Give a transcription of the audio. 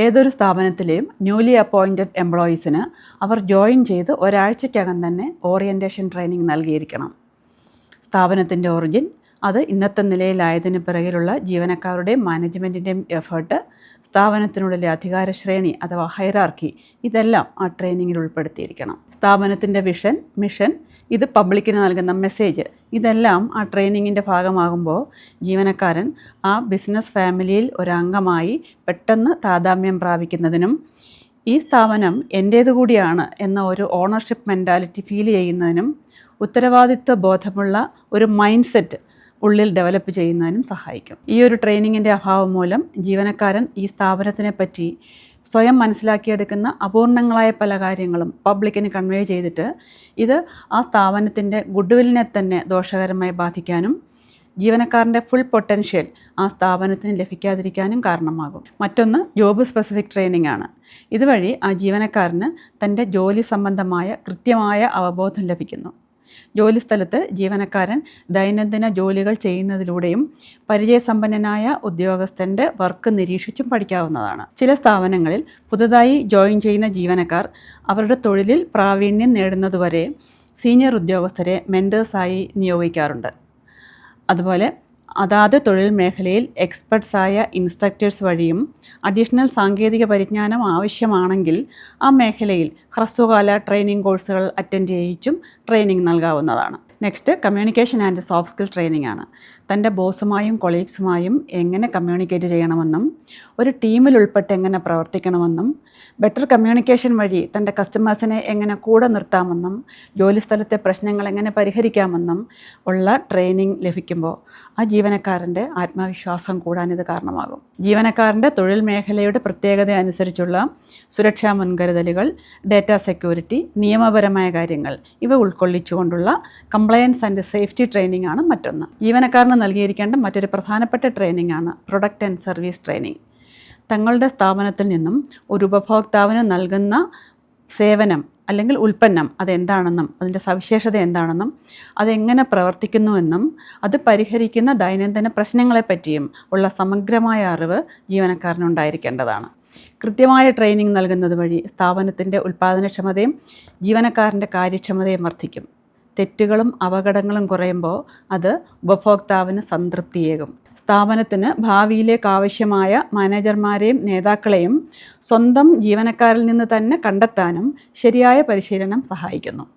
ഏതൊരു സ്ഥാപനത്തിലെയും newly appointed എംപ്ലോയീസിന് അവർ join ചെയ്ത് ഒരാഴ്ചയ്ക്കകം തന്നെ ഓറിയൻറ്റേഷൻ ട്രെയിനിങ് നൽകിയിരിക്കണം. സ്ഥാപനത്തിൻ്റെ ഒറിജിൻ, അത് ഇന്നത്തെ നിലയിലായതിന് പിറകിലുള്ള ജീവനക്കാരുടെയും മാനേജ്മെൻറ്റിൻ്റെയും എഫേർട്ട്, സ്ഥാപനത്തിനുള്ളിലെ അധികാര ശ്രേണി അഥവാ ഹൈറാർക്കി, ഇതെല്ലാം ആ ട്രെയിനിങ്ങിൽ ഉൾപ്പെടുത്തിയിരിക്കണം. സ്ഥാപനത്തിൻ്റെ വിഷൻ, മിഷൻ, ഇത് പബ്ലിക്കിന് നൽകുന്ന മെസ്സേജ്, ഇതെല്ലാം ആ ട്രെയിനിങ്ങിൻ്റെ ഭാഗമാകുമ്പോൾ ജീവനക്കാരൻ ആ ബിസിനസ് ഫാമിലിയിൽ ഒരംഗമായി പെട്ടെന്ന് താദാമ്യം പ്രാപിക്കുന്നതിനും ഈ സ്ഥാപനം എൻ്റേതു കൂടിയാണ് എന്ന ഒരു ഓണർഷിപ്പ് മെൻറ്റാലിറ്റി ഫീൽ ചെയ്യുന്നതിനും ഉത്തരവാദിത്വ ബോധമുള്ള ഒരു മൈൻഡ് സെറ്റ് ഉള്ളിൽ ഡെവലപ്പ് ചെയ്യുന്നതിനും സഹായിക്കും. ഈ ഒരു ട്രെയിനിങ്ങിൻ്റെ അഭാവം മൂലം ജീവനക്കാരൻ ഈ സ്ഥാപനത്തിനെ പറ്റി സ്വയം മനസ്സിലാക്കിയെടുക്കുന്ന അപൂർണങ്ങളായ പല കാര്യങ്ങളും പബ്ലിക്കിന് കൺവേ ചെയ്തിട്ട് ഇത് ആ സ്ഥാപനത്തിൻ്റെ ഗുഡ്വില്ലിനെ തന്നെ ദോഷകരമായി ബാധിക്കാനും ജീവനക്കാരൻ്റെ ഫുൾ പൊട്ടൻഷ്യൽ ആ സ്ഥാപനത്തിന് ലഭിക്കാതിരിക്കാനും കാരണമാകും. മറ്റൊന്ന് ജോബ് സ്പെസിഫിക് ട്രെയിനിങ് ആണ്. ഇതുവഴി ആ ജീവനക്കാരന് തൻ്റെ ജോലി സംബന്ധമായ കൃത്യമായ അവബോധം ലഭിക്കുന്നു. ജോലിസ്ഥലത്ത് ജീവനക്കാരൻ ദൈനംദിന ജോലികൾ ചെയ്യുന്നതിലൂടെയും പരിചയസമ്പന്നനായ ഉദ്യോഗസ്ഥൻ്റെ വർക്ക് നിരീക്ഷിച്ചും പഠിക്കാവുന്നതാണ്. ചില സ്ഥാപനങ്ങളിൽ പുതുതായി ജോയിൻ ചെയ്യുന്ന ജീവനക്കാർ അവരുടെ തൊഴിലിൽ പ്രാവീണ്യം നേടുന്നതുവരെ സീനിയർ ഉദ്യോഗസ്ഥരെ മെൻറ്റേഴ്സായി നിയോഗിക്കാറുണ്ട്. അതുപോലെ അതാത് തൊഴിൽ മേഖലയിൽ എക്സ്പെർട്സായ ഇൻസ്ട്രക്ടേഴ്സ് വഴിയും അഡീഷണൽ സാങ്കേതിക പരിജ്ഞാനം ആവശ്യമാണെങ്കിൽ ആ മേഖലയിൽ ഹ്രസ്വകാല ട്രെയിനിങ് കോഴ്സുകൾ അറ്റൻഡ് ചെയ്യിച്ചും ട്രെയിനിങ് നൽകാവുന്നതാണ്. Next communication and soft skill training ആണ്. തൻ്റെ ബോസുമായും കൊളീഗ്സുമായും എങ്ങനെ കമ്മ്യൂണിക്കേറ്റ് ചെയ്യണമെന്നും ഒരു ടീമിൽ ഉൾപ്പെട്ട് എങ്ങനെ പ്രവർത്തിക്കണമെന്നും ബെറ്റർ കമ്മ്യൂണിക്കേഷൻ വഴി തൻ്റെ കസ്റ്റമേഴ്സിനെ എങ്ങനെ കൂടെ നിർത്താമെന്നും ജോലിസ്ഥലത്തെ പ്രശ്നങ്ങൾ എങ്ങനെ പരിഹരിക്കാമെന്നും ഉള്ള ട്രെയിനിങ് ലഭിക്കുമ്പോൾ ആ ജീവനക്കാരൻ്റെ ആത്മവിശ്വാസം കൂടാൻ ഇത് കാരണമാകും. ജീവനക്കാരൻ്റെ തൊഴിൽ മേഖലയുടെ പ്രത്യേകത അനുസരിച്ചുള്ള സുരക്ഷാ മുൻകരുതലുകൾ, ഡേറ്റാ സെക്യൂരിറ്റി, നിയമപരമായ കാര്യങ്ങൾ ഇവ ഉൾക്കൊള്ളിച്ചുകൊണ്ടുള്ള കംപ്ലയൻസ് ആൻഡ് സേഫ്റ്റി ട്രെയിനിങ് ആണ് മറ്റൊന്ന്. ജീവനക്കാരന് നൽകിയിരിക്കേണ്ട മറ്റൊരു പ്രധാനപ്പെട്ട ട്രെയിനിങ് ആണ് പ്രൊഡക്റ്റ് ആൻഡ് സർവീസ് ട്രെയിനിങ്. തങ്ങളുടെ സ്ഥാപനത്തിൽ നിന്നും ഒരു ഉപഭോക്താവിന് നൽകുന്ന സേവനം അല്ലെങ്കിൽ ഉൽപ്പന്നം അതെന്താണെന്നും അതിൻ്റെ സവിശേഷത എന്താണെന്നും അതെങ്ങനെ പ്രവർത്തിക്കുന്നുവെന്നും അത് പരിഹരിക്കുന്ന ദൈനംദിന പ്രശ്നങ്ങളെപ്പറ്റിയും ഉള്ള സമഗ്രമായ അറിവ് ജീവനക്കാരനുണ്ടായിരിക്കേണ്ടതാണ്. കൃത്യമായ ട്രെയിനിങ് നൽകുന്നത് വഴി സ്ഥാപനത്തിൻ്റെ ഉൽപ്പാദനക്ഷമതയും ജീവനക്കാരൻ്റെ കാര്യക്ഷമതയും വർദ്ധിക്കും. തെറ്റുകളും അപകടങ്ങളും കുറയുമ്പോൾ അത് ഉപഭോക്താവിന് സംതൃപ്തിയേകും. സ്ഥാപനത്തിന് ഭാവിയിലേക്ക് ആവശ്യമായ മാനേജർമാരെയും നേതാക്കളെയും സ്വന്തം ജീവനക്കാരിൽ നിന്ന് തന്നെ കണ്ടെത്താനും ശരിയായ പരിശീലനം സഹായിക്കുന്നു.